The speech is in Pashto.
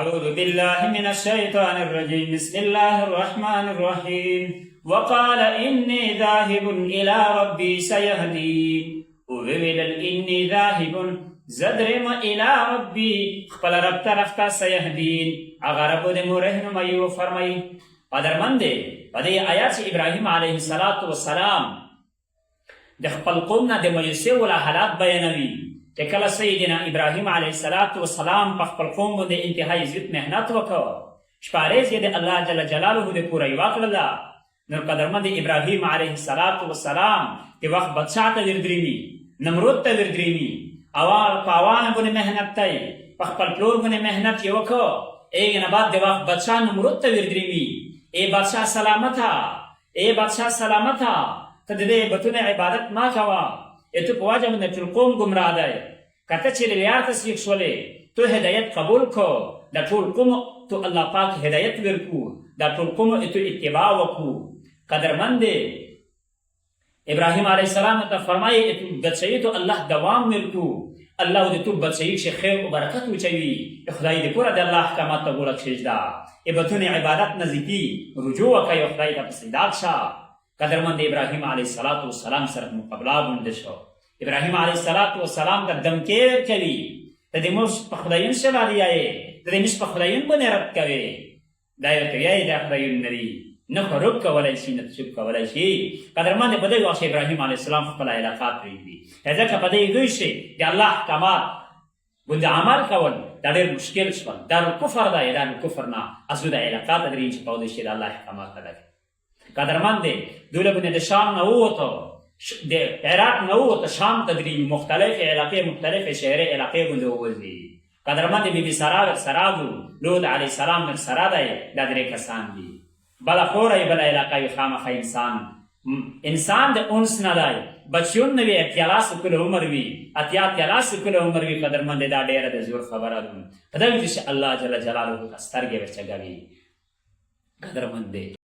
أعوذ بالله من الشيطان الرجيم بسم الله الرحمن الرحيم وقال إني ذاهب إلى ربي سيهدين وویل إني ذاهب زدرم إلى ربي خپل رب طرف ته سيهدين هغه رب دې مو رهنمایي وفرمایي. قدرمند دی په دې آیات ابراهیم علیه السلام د خپل قوم نه د مایوسۍ ولا حالات بیانوي چې کله سیدنا ابراهیم علیه السلام په خپل قوم باندې انتهایی زیات محنت وکړ، شپاریز یې د الله جل جلاله د پوره یوه کړله. نو قدرمند ابراهیم علیه السلام د وخت بادشاه ته ودرېږي، نمرود ته ودرېږي، په اوانه باندې محنت کوي، په خپل پلور باندې محنت یې وکړ. هغې نه بعد د وخت بادشاه نمرود ته ودرېږي، ای بادشاه سلامته، ای بادشاه سلامته، ته د دې بتونه عبادت مه کوه، تو په وجه باندې ټول قوم ګمراه دی. که ته چېرې له یار تصدیق شولې، تو هدایت قبول کړو، د ټول قوم تو الله پاک هدایت ورکړو، د ټول قوم تو اتباع وکړو. قدرمند دی ابراهیم علیه السلام ته فرمایي تو بچیي تو الله دوام ورکړو، الله دې تو بچیي چې خیر او برکت وچوي. خدای دې پوره د الله احکامات ته ګوره کښېږده، بتونه عبادت نه ځي، رجوع وکړئ او خدای ته په سجدا شه. قدرمند ابراهیم علیه السلام سره مقابله غونډه شو. ابراهیم علیه السلام ته دمکې ورکوي، ته د موږ په خدایون شلالي یې، ته د موږ په خدایون باندې رد کوې، دا یې ورته وایي دا خدایون نه دي، نه خو رب کولی شي نه چوپ کولی شي. قدرمند په دې وخت ابراهیم علیه السلام خپله علاقه پرېږدي، ځکه په دې دوی شي د الله احکامات باندې عمل کول دا ډېر مشکل شول. دارالکفر دی، دارالکفر نه اصلو د علاقه ته درېږي چې پوهېدی شي د الله احکامات ته لګي. قدرمند دی دوی له باندې د شام نه ووتو، د عراق نه ووتو، شام ته درېږي، مختلفې علاقې، مختلفې شهري علاقې باندې ووځي. قدرمند بي بي ساره ورسره دو، لوط علیه السلام ورسره دی، دا درې کسان دي. بله خوره یې بله علاقه وي، خامخا انسان د انس نه دی، بچیون نه وي، 83 کاله عمر وي، 83 کاله عمر وي. قدرمند دا ډېره د زور خبره ده، په دغه کې چې الله جل جلاله ته سترګې ورچګوي. قدرمند دی